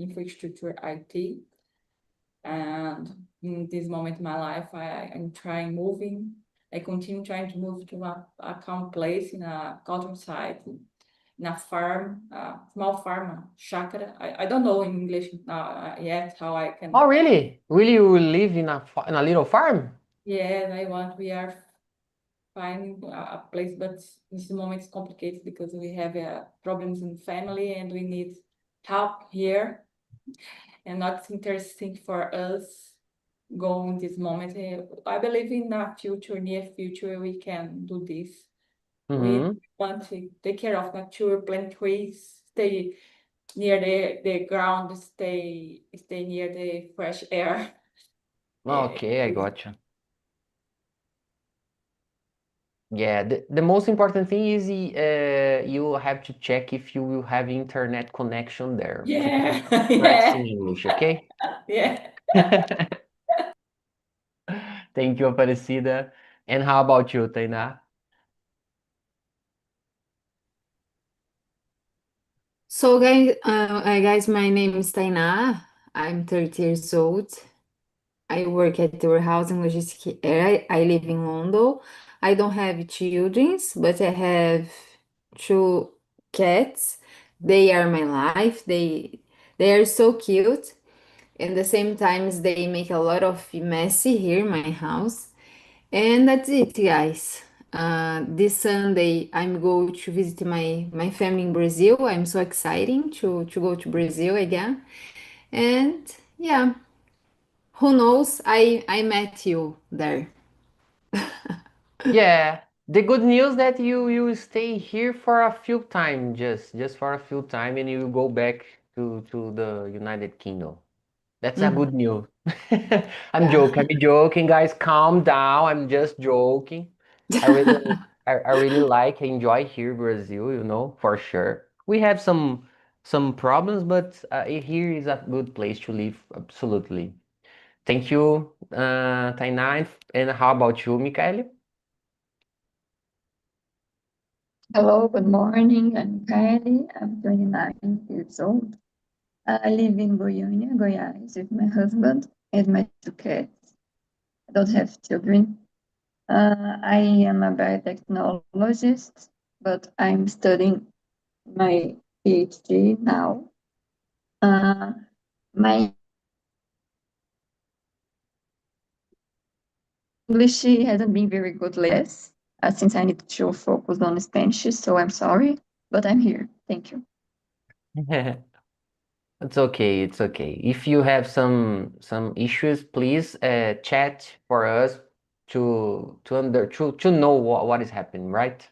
infrastructure IT. And in this moment in my life, I'm trying moving. I continue trying to move to a calm place in a countryside, in a farm, a small farm, a chácara. I don't know in English yet how I can. Oh, really? Really, you will live in a little farm? Yeah, we are finding a place, but in this moment it's complicated because we have problems in family and we need help here. And not interesting for us go in this moment. I believe in the future, near future, we can do this. We want to take care of nature, plant trees, stay near the ground, stay near the fresh air. Okay, I gotcha. Yeah, the most important thing is you have to check if you will have internet connection there to Yeah, press in yeah, English, okay? yeah. Thank you, Aparecida. And how about you, Tainá? So guys, my name is Tainá. I'm 30 years old. I work at the warehouse and logistics area. I live in London. I don't have children, but I have two cats. They are my life. They are so cute. And the same times they make a lot of messy here in my house. And that's it, guys. This Sunday I'm going to visit my family in Brazil. I'm so exciting to go to Brazil again. And yeah, who knows? I met you there. Yeah, the good news that you will stay here for a few time, just for a few time, and you will go back to the United Kingdom. That's a good news. I'm joking, guys. Calm down. I'm just joking. I really, I really like, enjoy here Brazil, for sure. We have some problems, but here is a good place to live, absolutely. Thank you, Tainá. And how about you, Michael? Hello, good morning. I'm Kylie. I'm 29 years old. I live in Goiânia, Goiás, with my husband and my two cats. I don't have children. I am a biotechnologist, but I'm studying my PhD now. My English hasn't been very good lately, since I need to focus on Spanish, so I'm sorry, but I'm here. Thank you. It's okay, it's okay. If you have some issues, please chat for us to know what is happening, right?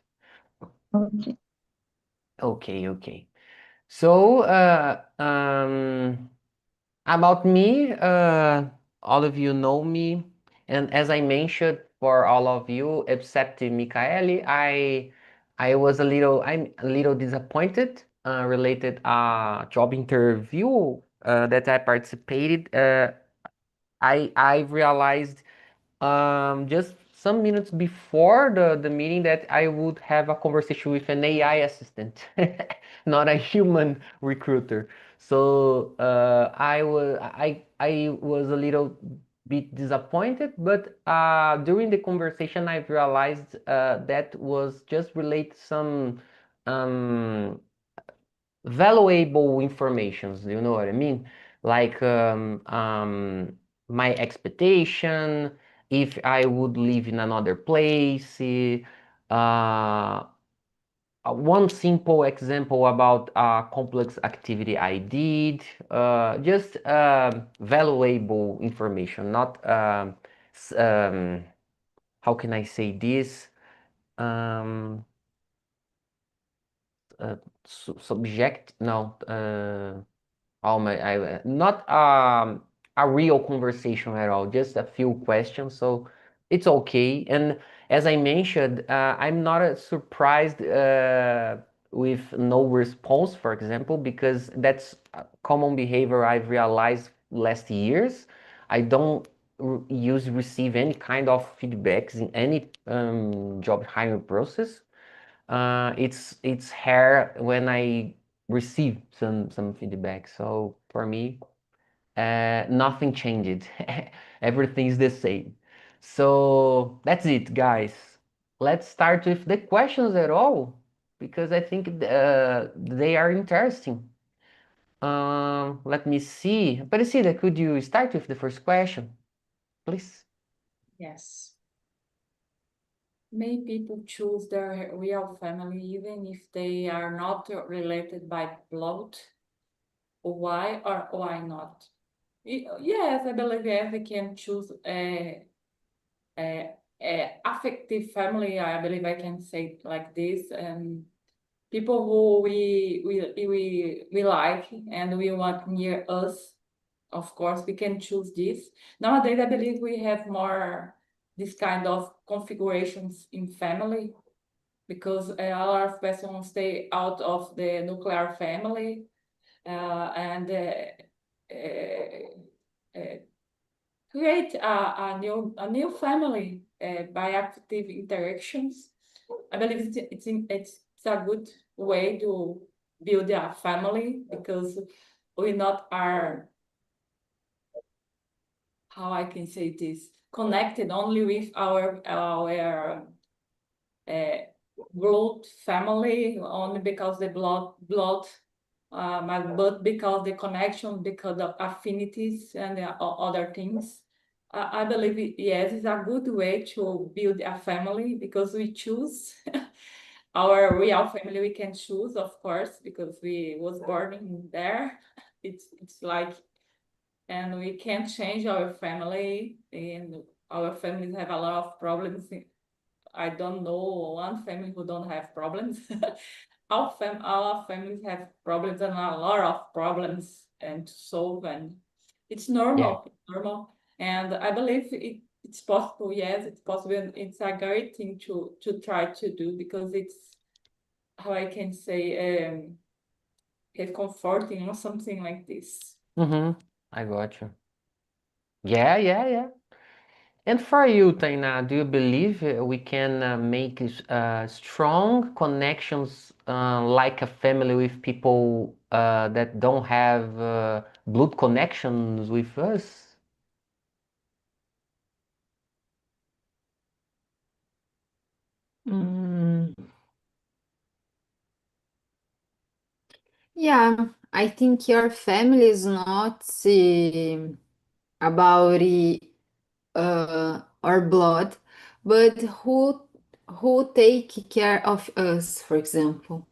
Okay. Okay. So about me, all of you know me, and as I mentioned for all of you, except Michaeli, I'm a little disappointed related job interview that I participated. I realized just some minutes before the meeting that I would have a conversation with an AI assistant, not a human recruiter. So I was a little bit disappointed, but during the conversation I realized that was just related some um, valuable informations. Do you know what I mean? Like my expectation, if I would live in another place. One simple example about a complex activity I did, just valuable information, not how can I say this? Um, Subject, no. Oh my, not a real conversation at all, just a few questions. So it's okay. And as I mentioned, I'm not surprised with no response, for example, because that's a common behavior I've realized last years. I don't receive any kind of feedbacks in any job hiring process. It's rare when I receive some feedback. So for me, nothing changed. Everything's the same. So that's it, guys. Let's start with the questions at all, because I think they are interesting. Let me see. Aparecida, could you start with the first question, please? Yes. Many people choose their real family even if they are not related by blood. Why or why not? Yes, I believe they can choose a affective family. I believe I can say it like this. And people who we like and we want near us, of course, we can choose this. Nowadays, I believe we have more this kind of configurations in family because a lot of persons stay out of the nuclear family and create a new family by active interactions. I believe it's a good way to build a family because we not are, how I can say this, connected only with our blood family only because the blood but because the connection, because of affinities and other things. I believe yes, it's a good way to build a family because we choose our real family. We can choose, of course, because we was born in there. It's like, and we can't change our family, and our families have a lot of problems. I don't know one family who don't have problems. All families have problems and a lot of problems and to solve, and it's Yeah. normal. It's normal, and I believe it's possible. Yes, it's possible. And it's a great thing to try to do because it's, how I can say, it's comforting or something like this. I got you. Yeah. And for you, Taina, do you believe we can make strong connections like a family with people that don't have blood connections with us? Mm, yeah, I think your family is not about our blood, but who take care of us, for example.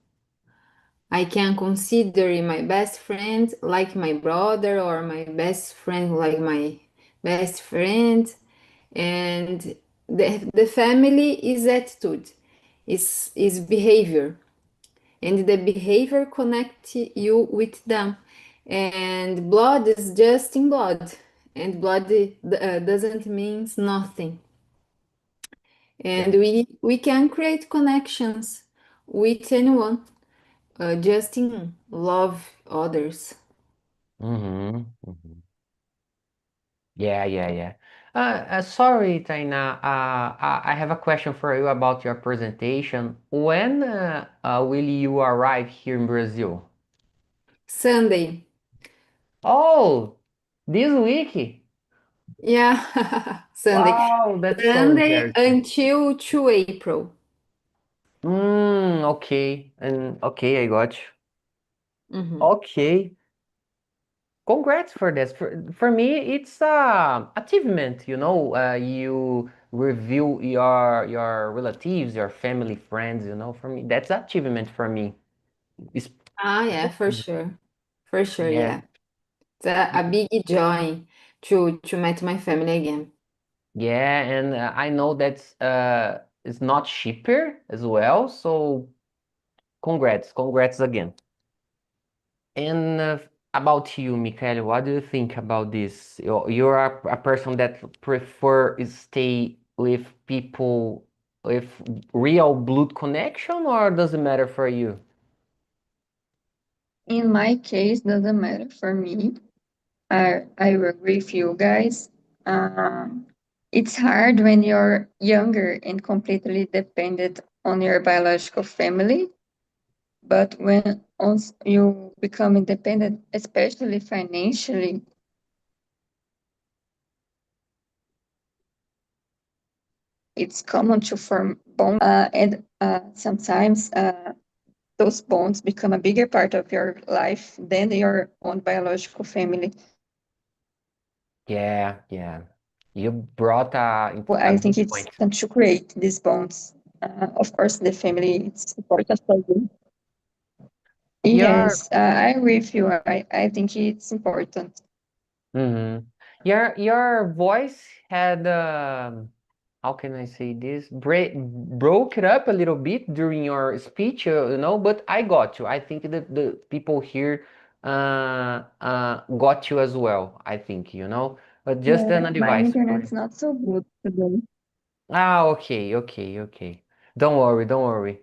I can consider my best friend like my brother or my best friend like my best friend. And the family is attitude, is behavior. And the behavior connect you with them. And blood is just in blood. And blood doesn't mean nothing. And Yeah. we can create connections with anyone, just in love others. Mm-hmm. Yeah. Sorry, Taina. I have a question for you about your presentation. When will you arrive here in Brazil? Sunday. Oh, this week. Yeah, Sunday. Wow, that's so Sunday interesting. until 2 April. Okay. And okay, I got you. Mhm. Okay. Congrats for this. For me, it's achievement, you know. You review your relatives, your family, friends, you know. For me, that's achievement for me. It's, Ah, yeah, for sure. For sure, yeah. yeah. It's a big joy to meet my family again. Yeah, and I know that's it's not cheaper as well, so congrats again. And about you, Michael, what do you think about this? You're a person that prefer stay with people with real blood connection, or does it matter for you? In my case, doesn't matter for me. I agree with you guys. It's hard when you're younger and completely dependent on your biological family, But when once you become independent, especially financially, it's common to form bonds, and sometimes those bonds become a bigger part of your life than your own biological family. Yeah, yeah. You brought a I think good it's point. important to create these bonds. Of course, the family is important for you. Your Yes, I agree with you. I think it's important. mm-hmm. Your voice had how can I say this? Broke it up a little bit during your speech, you know, but I got you. I think that the people here got you as well, I think, you know. But just Yeah, on a my device. internet's not so good today. Ah, okay, okay, okay. Don't worry, don't worry.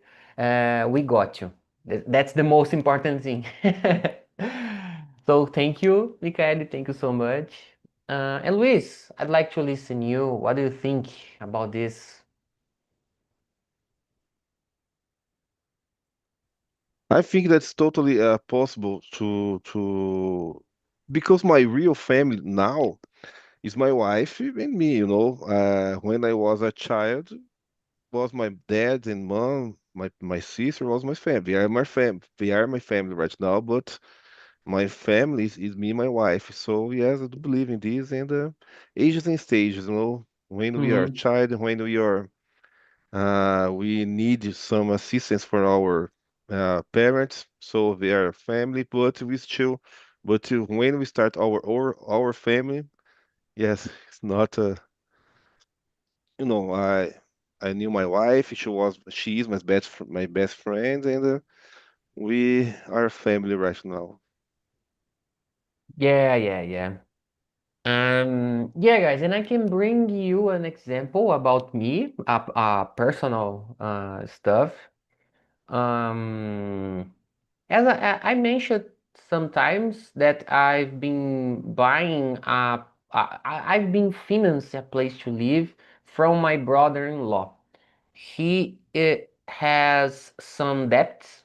We got you. That's the most important thing. So thank you, Michael. Thank you so much. And Luis, I'd like to listen you. What do you think about this? I think that's totally possible to because my real family now is my wife and me, you know. When I was a child, was my dad and mom, my sister was my family. They are my family right now, but my family is me and my wife. So yes, I do believe in this and ages and stages, you know. When we are a Mm-hmm. child, when we need some assistance for our parents, so they are family, but we still, when we start our family, yes, it's not you know, I knew my wife. She is my best friend, and we are family right now. Yeah, yeah, yeah. Yeah, guys, and I can bring you an example about me, personal stuff. Um, As I mentioned sometimes that I've been buying I've been financing a place to live from my brother-in-law. He has some debts,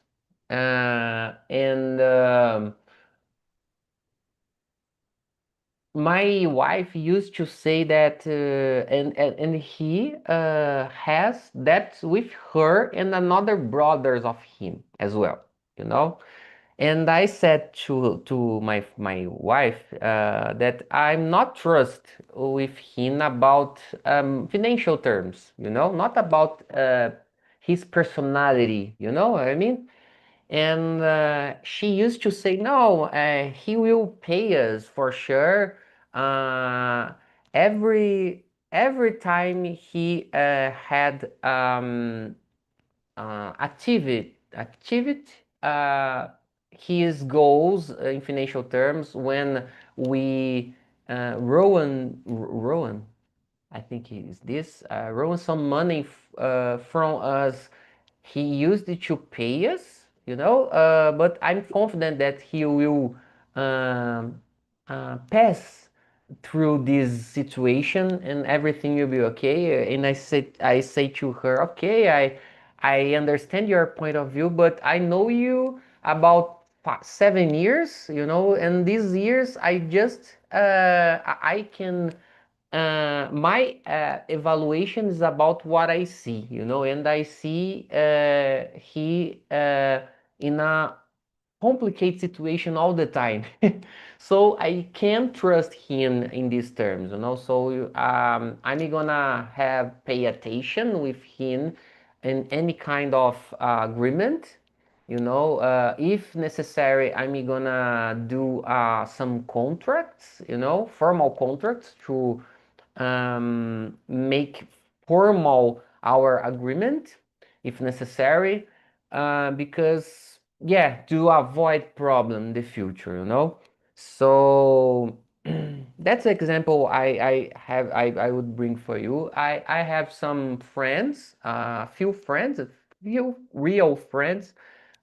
and my wife used to say that, and he has debts with her and another brothers of him as well, you know. And I said to my wife that I'm not trust with him about financial terms, you know, not about his personality, you know what I mean? And she used to say, no, he will pay us for sure. Uh, every time he had achieved his goals in financial terms when we Rowan, I think is this Rowan some money from us. He used it to pay us, you know, but I'm confident that he will um, pass through this situation and everything will be okay. And I say to her, okay, I understand your point of view, but I know you about 7 years, you know, and these years I just I can my evaluation is about what I see, you know, and I see he in a complicated situation all the time. So I can't trust him in these terms, you know. So I'm gonna have pay attention with him in any kind of agreement, you know. If necessary, I'm gonna do some contracts, you know, formal contracts to make formal our agreement if necessary, because yeah, to avoid problem in the future, you know. So that's an example I would bring for you. I have some friends, a few real friends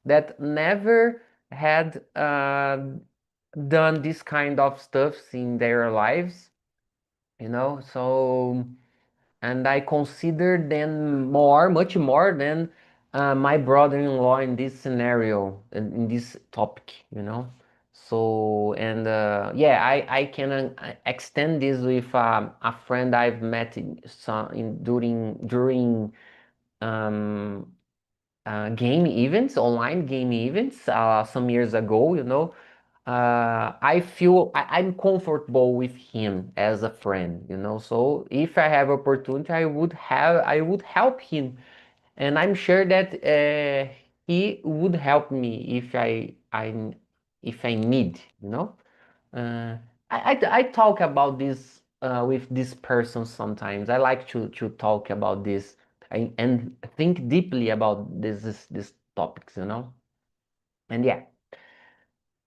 that never had done this kind of stuff in their lives, you know. So and I consider them much more than my brother-in-law in this scenario, in this topic, you know. So, and yeah, I can extend this with a friend I've met during um, game events, online game events, some years ago, you know. I feel I'm comfortable with him as a friend, you know. So if I have opportunity, I would help him, and I'm sure that he would help me if I need, you know. Uh, I talk about this with this person sometimes. I like to talk about this and think deeply about this topics, you know. And yeah,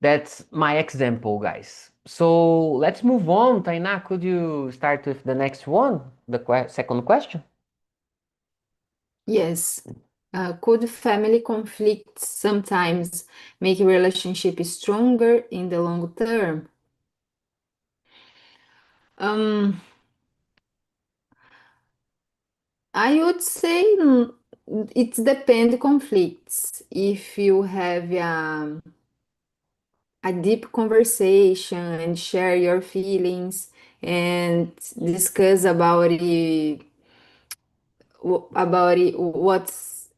that's my example, guys. So let's move on. Taina, could you start with the next one, the second question? Yes. Could family conflicts sometimes make a relationship stronger in the long term? Um, I would say it depends conflicts. If you have a deep conversation and share your feelings and discuss about it, what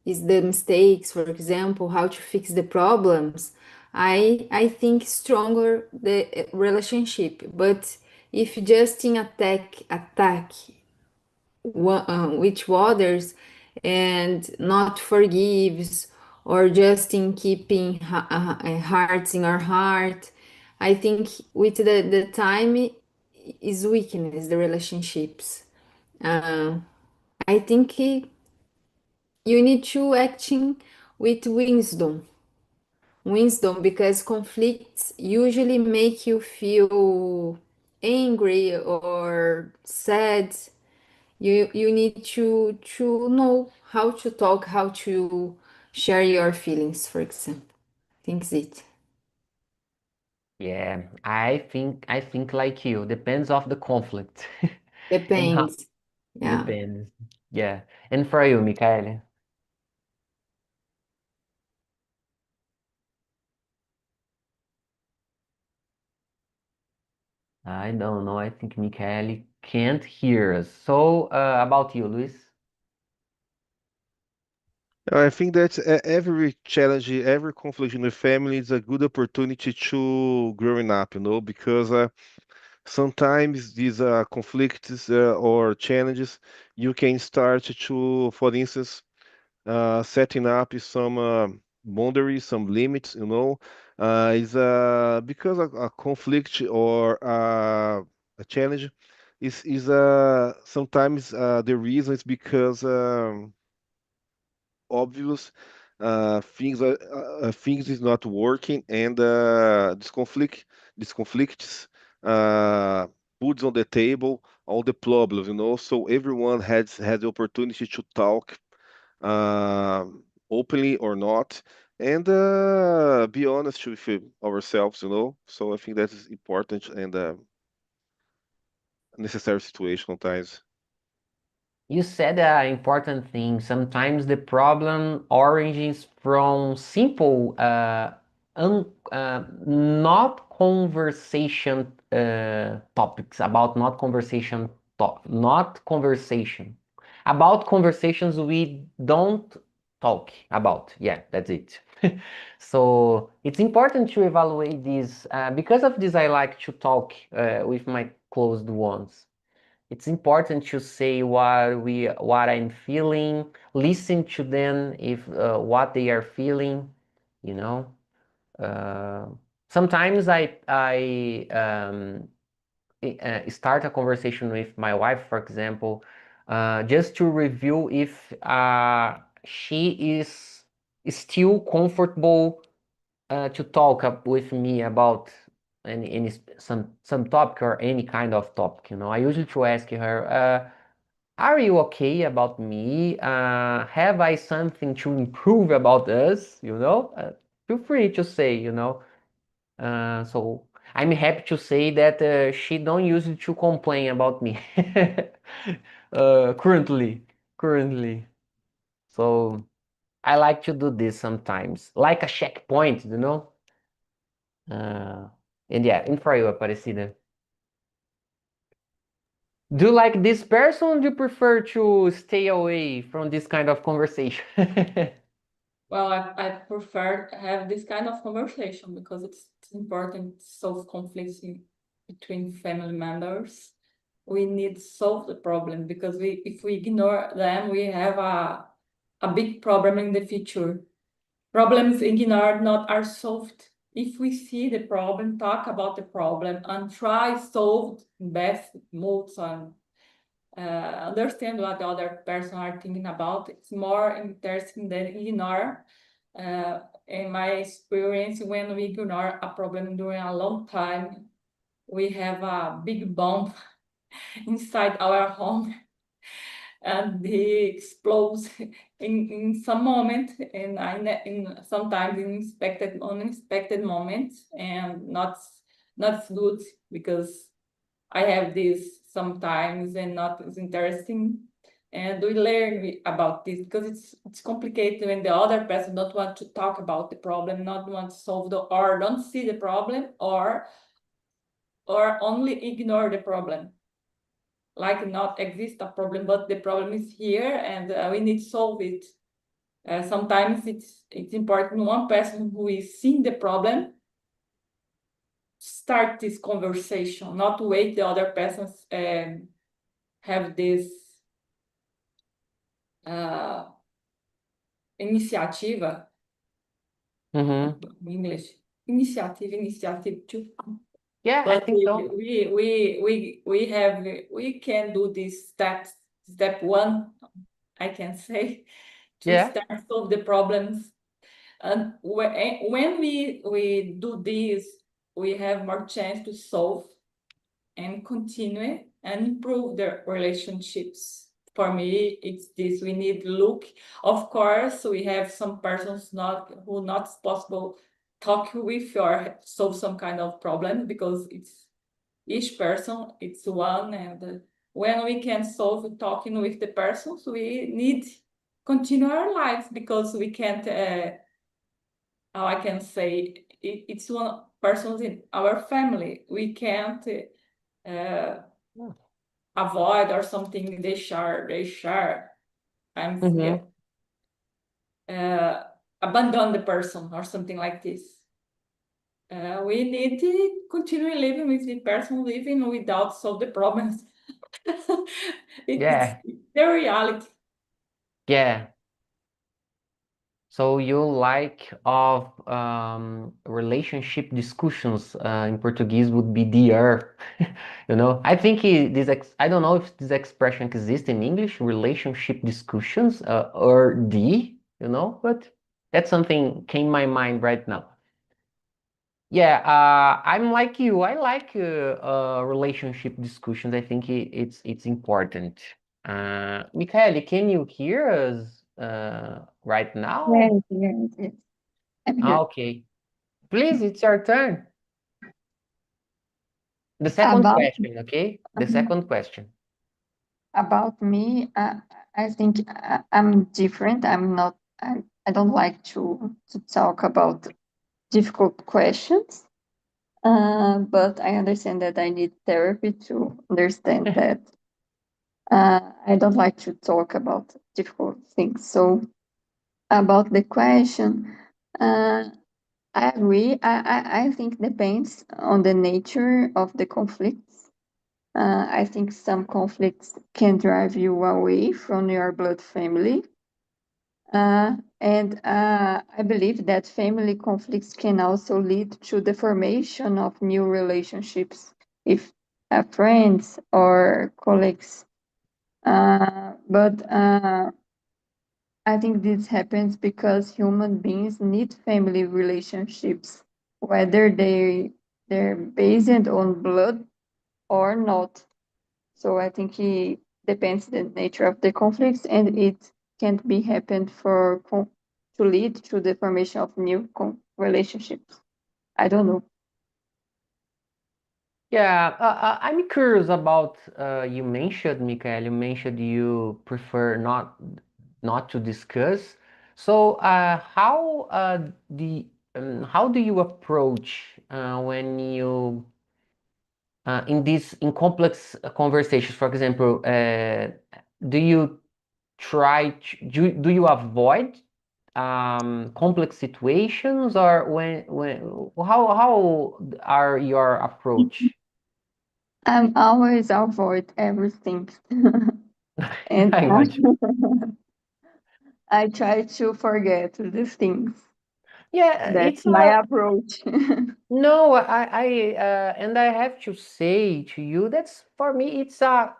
is the mistakes, for example, how to fix the problems. I think stronger the relationship. But if just in attack which others and not forgives or just in keeping hearts in our heart, I think with the time is weakness the relationships. uh, I think you need to acting with wisdom, because conflicts usually make you feel angry or sad. You need to know how to talk, how to share your feelings, for example. Thinks it. Yeah, I think like you. Depends of the conflict. And how Depends. Yeah. depends. Yeah. And for you, Michael? I don't know. I think Michael can't hear us. So, about you, Luis? I think that every challenge, every conflict in the family is a good opportunity to growing up, because sometimes these conflicts or challenges you can start to, for instance, setting up some boundaries, some limits, is because a conflict or a challenge is sometimes the reason is because obvious things is not working, and this conflicts uh, puts on the table all the problems, so everyone has the opportunity to talk uh, openly or not, and be honest with ourselves, so I think that is important and necessary situation sometimes. You said an important thing. Sometimes the problem origins from simple, not conversation topics about not conversation about conversations we don't talk about. Yeah, that's it. So it's important to evaluate this. Because of this, I like to talk with my closed ones. It's important to say what I'm feeling, listen to them if what they are feeling, you know. Uh, Sometimes I start a conversation with my wife, for example, just to review if she is still comfortable to talk up with me about some topic or any kind of topic. You know, I usually to ask her, "Are you okay about me? Have I something to improve about us?" You know, feel free to say. You know, so I'm happy to say that she don't usually to complain about me. Currently. So. I like to do this sometimes, like a checkpoint, you know? And yeah, and for you, Aparecida. Do you like this person or do you prefer to stay away from this kind of conversation? Well, I prefer to have this kind of conversation because it's important to solve conflicts between family members. We need to solve the problem because if we ignore them, we have a big problem in the future. Problems ignored not are solved. If we see the problem, talk about the problem, and try solve best modes and understand what the other person are thinking about. It's more interesting than ignore. In my experience, when we ignore a problem during a long time, we have a big bomb inside our home and it explodes in some moment and in sometimes in unexpected moments and not good because I have this sometimes and not as interesting. And we learn about this because it's complicated when the other person don't want to talk about the problem, not want to solve or don't see the problem or only ignore the problem. Like not exist a problem, but the problem is here and we need to solve it. Sometimes it's important one person who is seeing the problem start this conversation, not wait the other persons have this initiativa, in English, initiative too. Yeah, I But think so. we can do this step one, I can say, to Yeah. start solve the problems. And when we do this, we have more chance to solve and continue and improve their relationships. For me, it's this. We need look. Of course, we have some persons who not possible talk with or solve some kind of problem because it's each person, it's one. And when we can solve talking with the persons, we need continue our lives because we can't. How I can say it's one person in our family. We can't. Avoid or something they share. Abandon the person or something like this. We need to continue living with the person living without solve the problems. Yeah. It's the reality. Yeah. So you like of relationship discussions in Portuguese would be DR. You know, I think I don't know if this expression exists in English, relationship discussions or D, you know, but that's something came my mind right now. Yeah, I'm like you. I like relationship discussions. I think it's important. Michael, can you hear us right now? Yes, yes, yes. I'm here. Okay. Please, it's your turn. The second About question, okay? The second question. about me, I think I'm different. I'm not. I don't like to talk about difficult questions. But I understand that I need therapy to understand that. I don't like to talk about difficult things. So about the question, I agree. I think depends on the nature of the conflicts. I think some conflicts can drive you away from your blood family. And I believe that family conflicts can also lead to the formation of new relationships with friends or colleagues. But I think this happens because human beings need family relationships, whether they're based on blood or not. So I think it depends the nature of the conflicts, and it can't be happened to lead to the formation of new relationships. I don't know. Yeah, I'm curious about you mentioned, Michael, you mentioned you prefer not to discuss. So, how do you approach when you in complex conversations? For example, do you do you avoid complex situations, or how are your approach? I'm always avoid everything. And I imagine. I try to forget the things. Yeah, That's it's my a approach. no. And I have to say to you, that's for me. It's a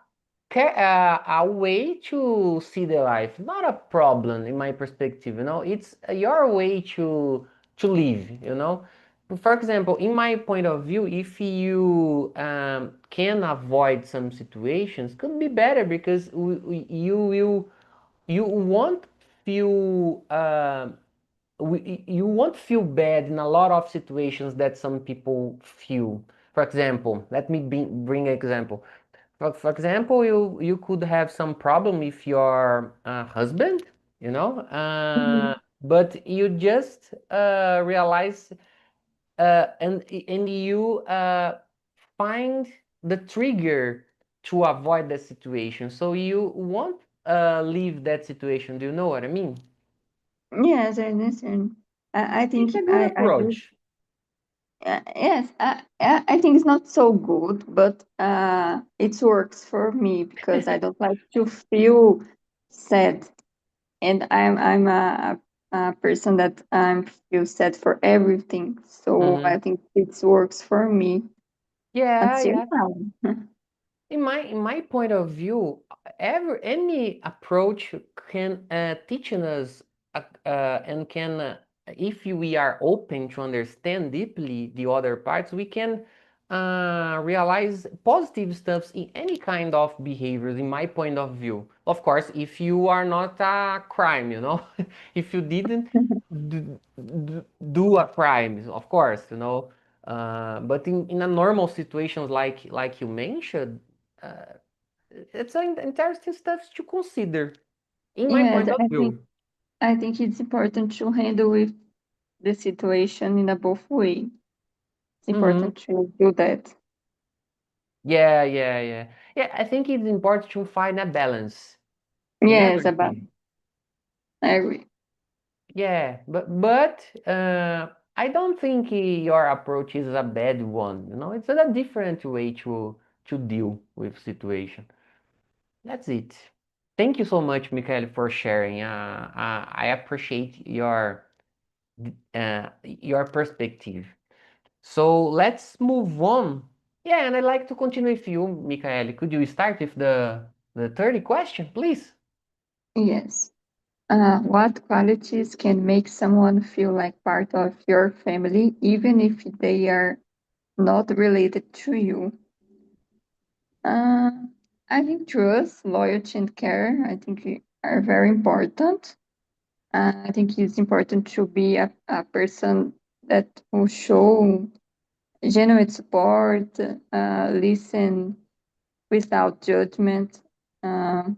way to see the life, not a problem in my perspective. It's your way to live. For example, in my point of view, if you can avoid some situations, could be better because you won't feel you won't feel bad in a lot of situations that some people feel. For example, let me bring an example. For example, you could have some problem with your husband, Mhm. but you just realize and you find the trigger to avoid that situation. So you won't leave that situation. Do you know what I mean? Yes, I understand. I It's think a good I do. approach. Yes, I think it's not so good, but it works for me because I don't like to feel sad, and I'm a person that feel sad for everything. So I Mhm. think it works for me Yeah, until yeah. now. In my point of view, any approach can teach us and can if we are open to understand deeply the other parts, we can realize positive stuffs in any kind of behaviors. In my point of view, of course, if you are not a crime, if you didn't do a crime, of course, but in a normal situations like you mentioned, uh, it's an interesting stuff to consider, in my Yes, point of view. I think it's important to handle with the situation in a both way. It's Hmm. important to do that. Yeah, yeah, yeah. Yeah, I think it's important to find a balance in Yes, about everything. I agree. Yeah, but I don't think your approach is a bad one. It's a different way to deal with situation. That's it. Thank you so much, Michael, for sharing. I appreciate your perspective. So let's move on. Yeah, and I'd like to continue with you, Michael. Could you start with the third question, please? Yes. What qualities can make someone feel like part of your family, even if they are not related to you? Uh, I think trust, loyalty, and care, I think are very important. I think it's important to be a person that will show genuine support, listen without judgment. I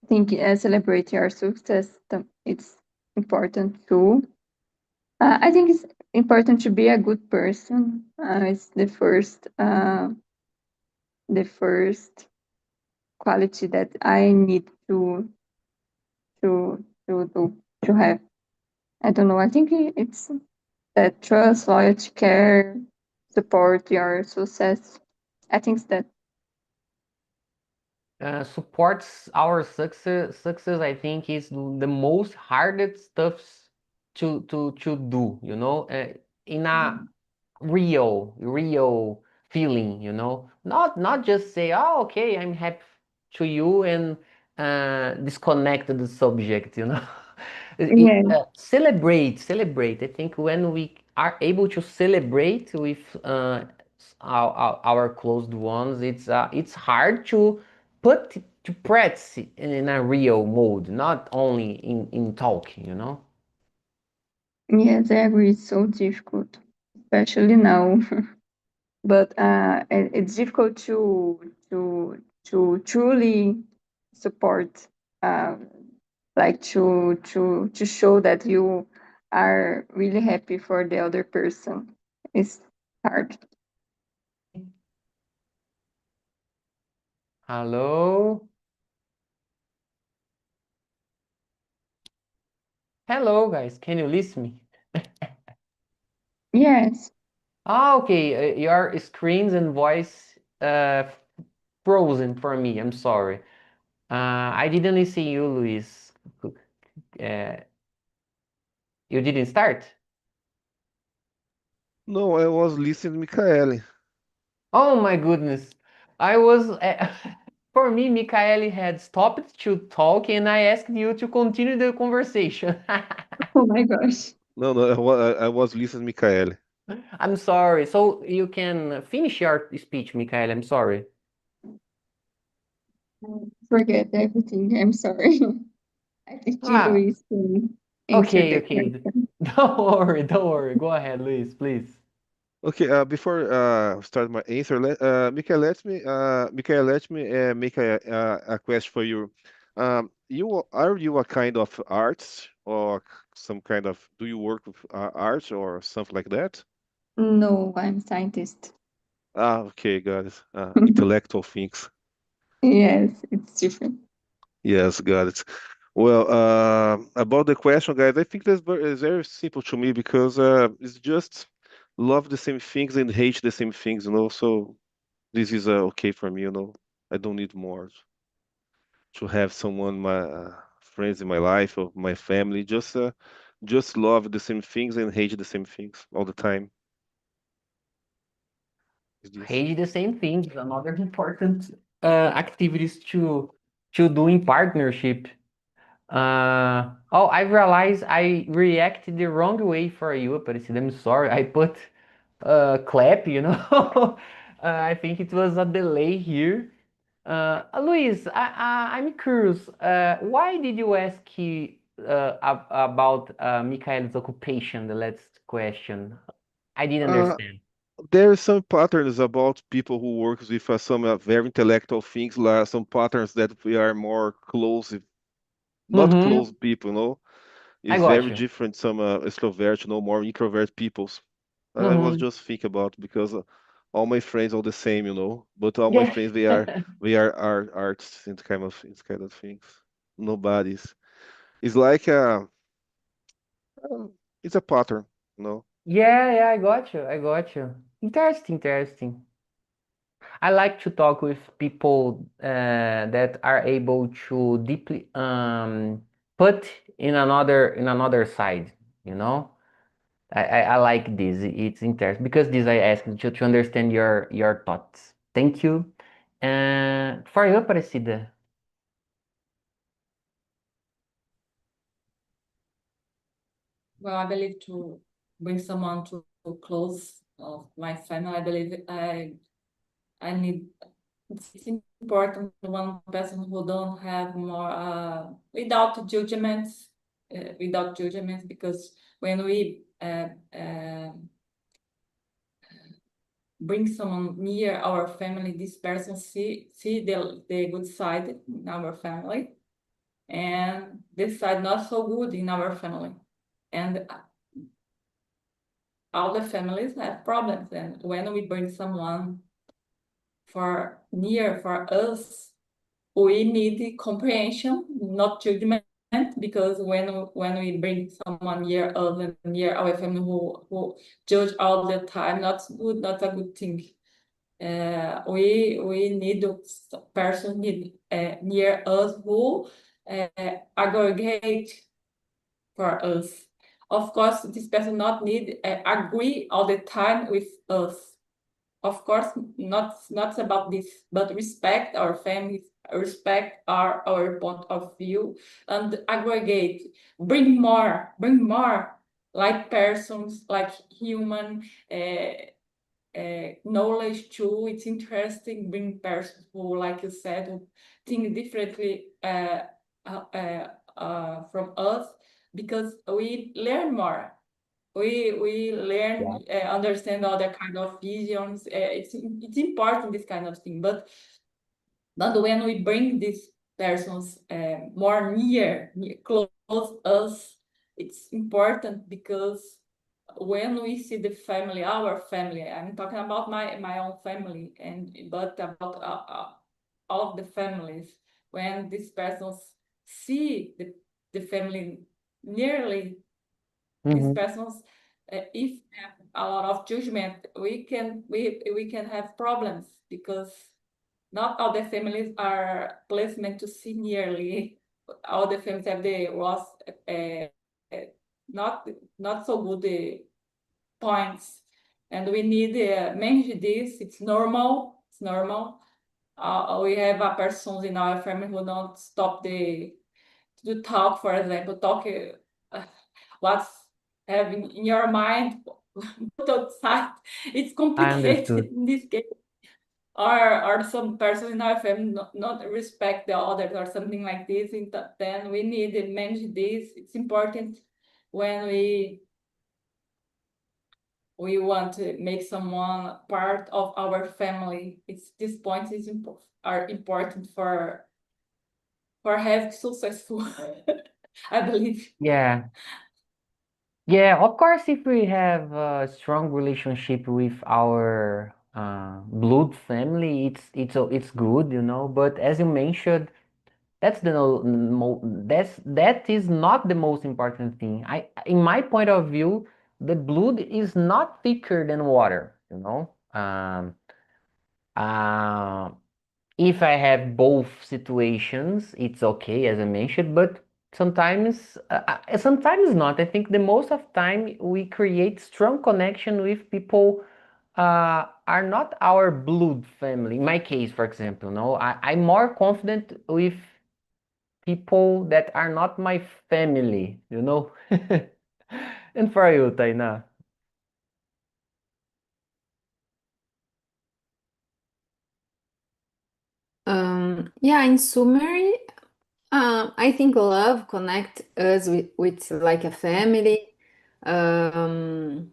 think celebrate your success. It's important too. I think it's important to be a good person. It's the first quality that I need to have. I don't know. I think it's that trust, loyalty, care, support your success. I think that Supports our success, I think, is the most hardest stuffs to do, in a real feeling, not just say, oh, okay, I'm happy to you, and disconnect the subject. yes, Celebrate. I think when we are able to celebrate with our closed ones, it's hard to put to practice in a real mode, not only in talking. yes, I agree. It's so difficult, especially now. But it's difficult to truly support uh, like to show that you are really happy for the other person. It's hard. Hello? Hello, guys. Can you listen me? Yes. Ah, okay. Your screens and voice frozen for me. I'm sorry. I didn't listen you, Luis. Uh, you didn't start? No, I was listening to Michaele. Oh my goodness. I was for me, Michaeli had stopped to talk and I asked you to continue the conversation. Oh my gosh. No, no, I was listening to Michaele. I'm sorry. So you can finish your speech, Michael. I'm sorry. Forget everything. I'm sorry. I think Ah, Luis can answer okay, the okay. question. Don't worry, don't worry. Go ahead, Luis, please. Okay, before start my answer, Michael, let me make a question for you. Are you a kind of artist or some kind of, do you work with art or something like that? No, I'm scientist. Okay, got it. Intellectual things. Yes, it's different. Yes, got it. Well, about the question, guys, I think it's very simple to me because it's just love the same things and hate the same things, So this is okay for me, I don't need more to have someone, my friends in my life or my family, just love the same things and hate the same things all the time. Is this? Hate the same thing. Is another important activities to do in partnership. Oh, I realized I reacted the wrong way for you, Aparecida. I'm sorry. I put clap, you know. I think it was a delay here. Luis, I'm curious. Why did you ask about Michael's occupation, the last question? I didn't Uh, understand. there are some patterns about people who work with some very intellectual things, like some patterns that we are more close, not Mm-hmm. close people, I It's got very you. different. Some extrovert, more introvert peoples. I was Mm-hmm. just think about because all my friends are the same, But all my Yeah. friends they are artists and kind of things. Nobody's. It's like uh, it's a pattern, you know. Yeah, yeah, I got you. I got you. Interesting, interesting. I like to talk with people that are able to deeply put in another side, you know? I like this. It's interesting because this I asked to understand your thoughts. Thank you. For you, Aparecida. Well, I believe to bring someone to close of my family, I believe I need, it's important one person who don't have more without judgments, because when we bring someone near our family, this person see the good side in our family and the side not so good in our family. And all the families have problems, and when we bring someone for near for us, we need comprehension, not judgment, because when we bring someone near us and near our family who judge all the time, not good, not a good thing. We need a person near us who aggregate for us. Of course, this person not need agree all the time with us. Of course, not about this, but respect our families, respect our point of view, and aggregate, bring more, like persons, like human knowledge too. It's interesting, bring persons who, like you said, who think differently from us, because we learn more. We Yeah. learn, understand other kind of visions. It's important, this kind of thing. But when we bring this persons more close us, it's important because when we see the family, our family, I'm talking about my own family, but about all of the families, when these persons see the family nearly, these Mhm. persons, if have a lot of judgment, we can have problems because not all the families are placement to see nearly. All the families have the was not not so good points, and we need to manage this. It's normal. It's normal. We have a person in our family who don't stop to talk. For example, talk what's having in your mind, put outside. It's I complicated understood. in this case. Or some person in our family not respect the others or something like this. Then we need to manage this. It's important when we want to make someone part of our family. These points are important for have successful. I believe. Yeah. Yeah, of course, if we have a strong relationship with our blood family, it's good, you know. But as you mentioned, that's the that is not the most important thing. In my point of view, the blood is not thicker than water, you know. Uh, if I have both situations, it's okay, as I mentioned, but sometimes not. I think the most of time we create strong connection with people are not our blood family. In my case, for example, no, I'm more confident with people that are not my family, you know. And for you, Taina? Yeah, in summary, I think love connect us with like a family. Um,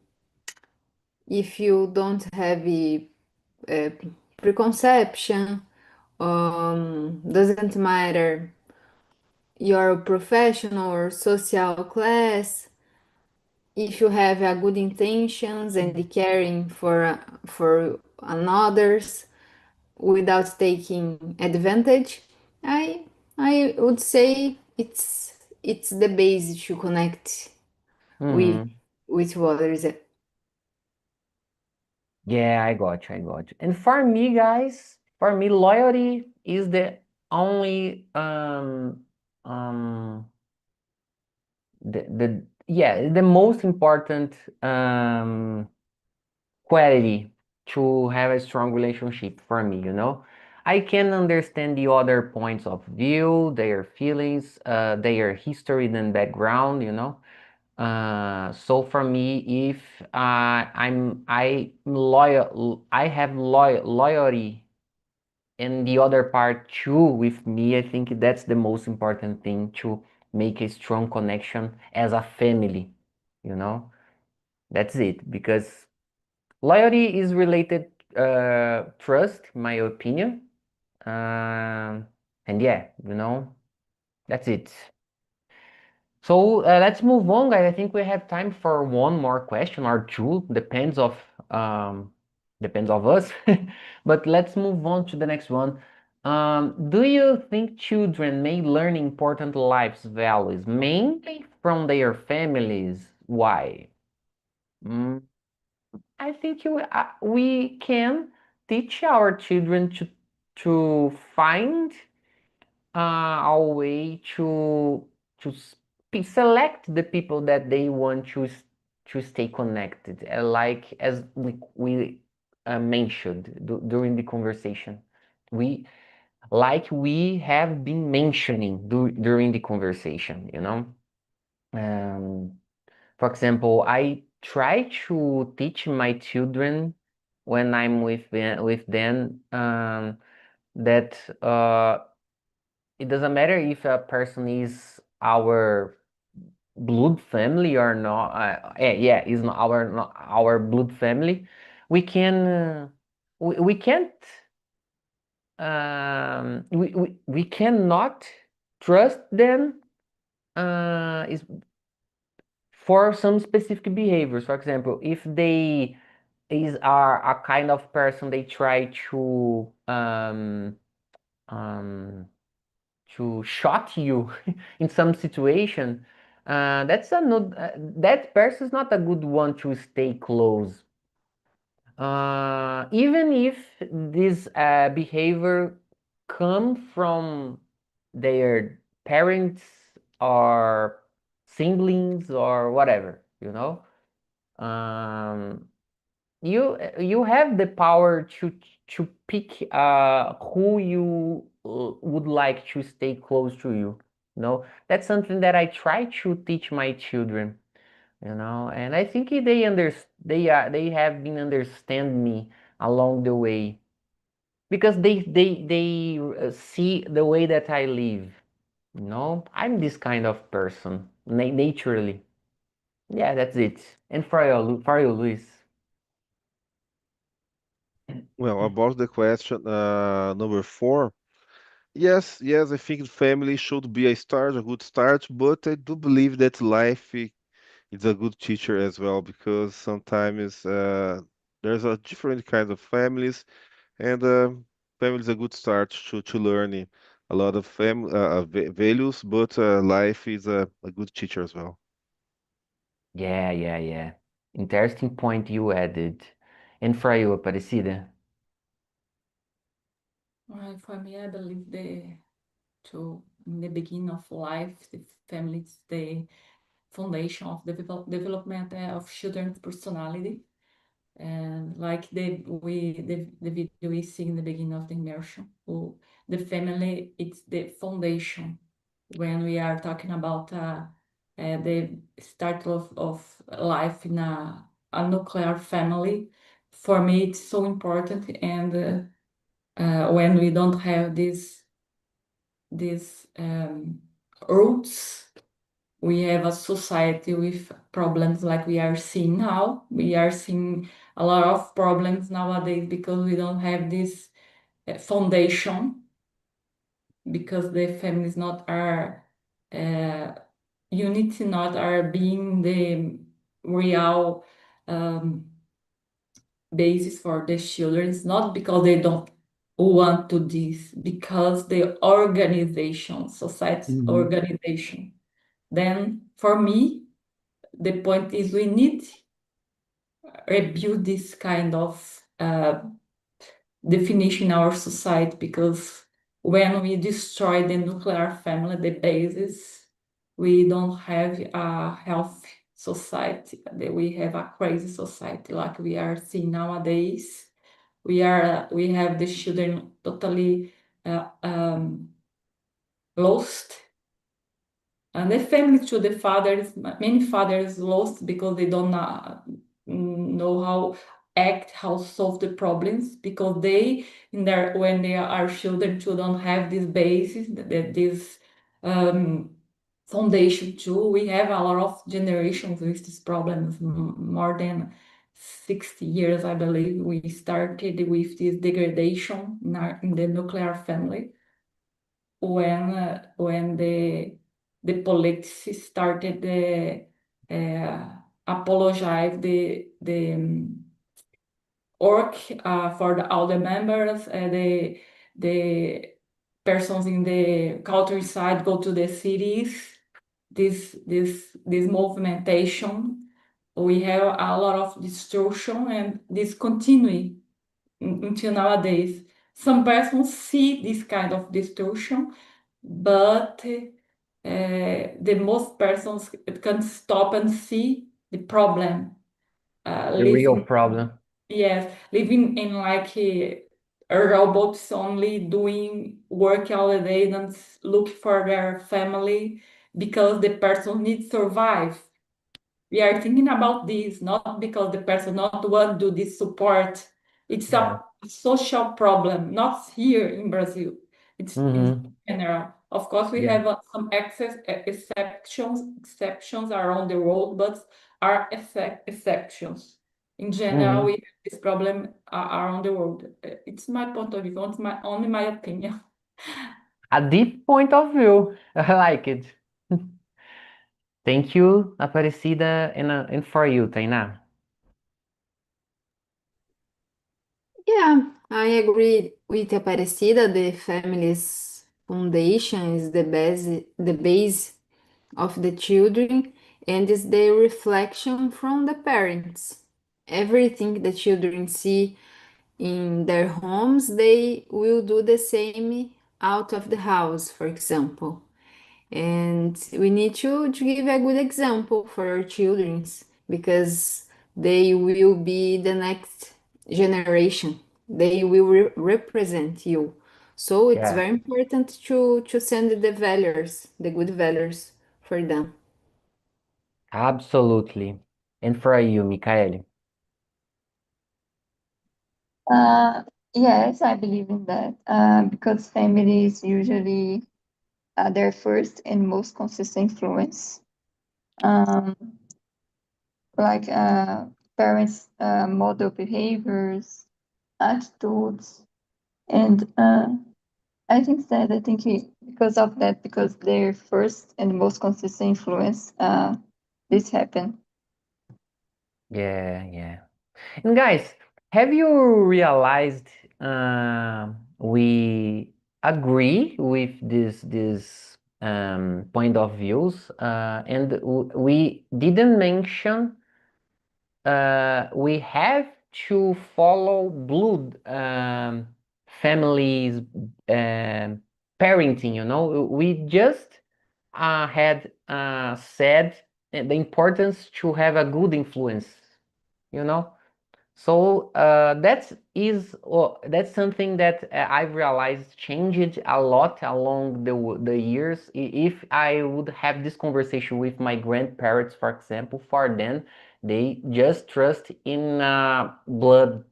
if you don't have a preconception, doesn't matter your professional or social class. If you have a good intentions and caring for others without taking advantage, I I would say it's the base to connect with Mm-hmm. with others. Yeah, I got you. I got you. And for me, guys, for me, loyalty is the only the yeah, the most important quality to have a strong relationship for me, you know. I can understand the other points of view, their feelings, their history and background, you know. So for me, if I loyal, I have loyalty, and the other part too with me, I think that's the most important thing to make a strong connection as a family, you know. That's it, because loyalty is related trust, my opinion. And yeah, you know, that's it. So let's move on, guys. I think we have time for one more question or two. Um, depends of us. But let's move on to the next one. Do you think children may learn important life values mainly from their families? Why? Mm, I think we can teach our children to find a way to select the people that they want to stay connected, like as we mentioned during the conversation. We we have been mentioning during the conversation, you know. Um, for example, I try to teach my children when I'm with them that it doesn't matter if a person is our blood family or not. Yeah, is not our blood family. We can we can't we cannot trust them is for some specific behaviors. For example, if they are a kind of person they try to shot you in some situation, that's a not that person is not a good one to stay close. Even if this behavior come from their parents or siblings or whatever, you know. Um, you have the power to pick who you would like to stay close to you. You know, that's something that I try to teach my children, you know, and I think they have been understand me along the way because they see the way that I live. You know, I'm this kind of person naturally. Yeah, that's it. And for you, Luis. Well, about the question, number four, yes, I think family should be a start, a good start, but I do believe that life is a good teacher as well because sometimes there's a different kinds of families, and family is a good start to learning a lot of values, but life is a good teacher as well. Yeah. Interesting point you added. And for you, Aparecida? For me, I believe in the beginning of life, the family is the foundation of development of children's personality. And like the video we see in the beginning of the immersion, the family, it's the foundation when we are talking about the start of life in a nuclear family. For me, it's so important, and when we don't have these roots, we have a society with problems like we are seeing now. We are seeing a lot of problems nowadays because we don't have this foundation, because the families not are unity, not are being the real basis for the children. It's not because they don't want to this, because the organization, society organization. Then for me, the point is we need rebuild this kind of definition in our society, because when we destroy the nuclear family, the basis, we don't have a healthy society. We have a crazy society like we are seeing nowadays. We have the children totally lost. And the family to the fathers, many fathers lost because they don't know how act, how solve the problems, because they when they are children too don't have this basis, this foundation too. We have a lot of generations with these problems, more than 60 years, I believe. We started with this degradation in the nuclear family when the politics started apologize the work for all the members, the persons in the countryside go to the cities. This movimentation, we have a lot of destruction, and this continue until nowadays. Some persons see this kind of destruction, but the most persons can stop and see the problem. The real Living, problem. yes, living in like robots, only doing work all the day and look for their family because the person needs survive. We are thinking about this not because the person not want to do this support. It's Yeah. a social problem, not here in Brazil. It's in general. Of course, we Yeah. have some exceptions around the world, but are exceptions. in general, Mhm. we have this problem around the world. It's my point of view, only my opinion. A deep point of view. I like it. Thank you, Aparecida, and for you, Tainá. Yeah, I agree with Aparecida. The family's foundation is the base of the children, and is the reflection from the parents. Everything the children see in their homes, they will do the same out of the house, for example. And we need to give a good example for our children because they will be the next generation. They will represent you. So it's Yeah, very important to send the values, the good values for them. absolutely. And for you, Michael. Uh, yes, I believe in that. Because family is usually their first and most consistent influence. Um, like parents model behaviors, attitudes, and because of that, because their first and most consistent influence, this happened. Yeah, yeah. And guys, have you realized we agree with this point of views, and we didn't mention we have to follow blood families parenting, you know. We just had said the importance to have a good influence, you know. So that's something that I've realized changed a lot along the years. If I would have this conversation with my grandparents, for example, for them, they just trust in blood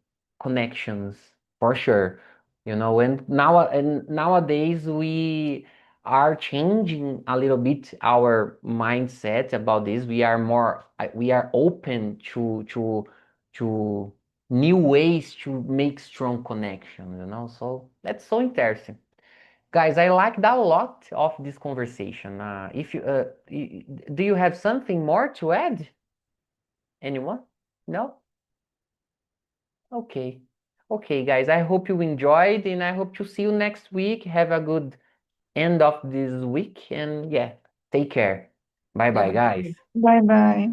connections for sure. You know, and nowadays we are changing a little bit our mindset about this. We are open to new ways to make strong connections, you know? So that's so interesting. Guys, I liked a lot of this conversation. If you do you have something more to add? Anyone? No? Okay. Okay, guys, I hope you enjoyed and I hope to see you next week. Have a good end of this week and yeah, take care. Bye bye, Yeah. guys. Bye bye.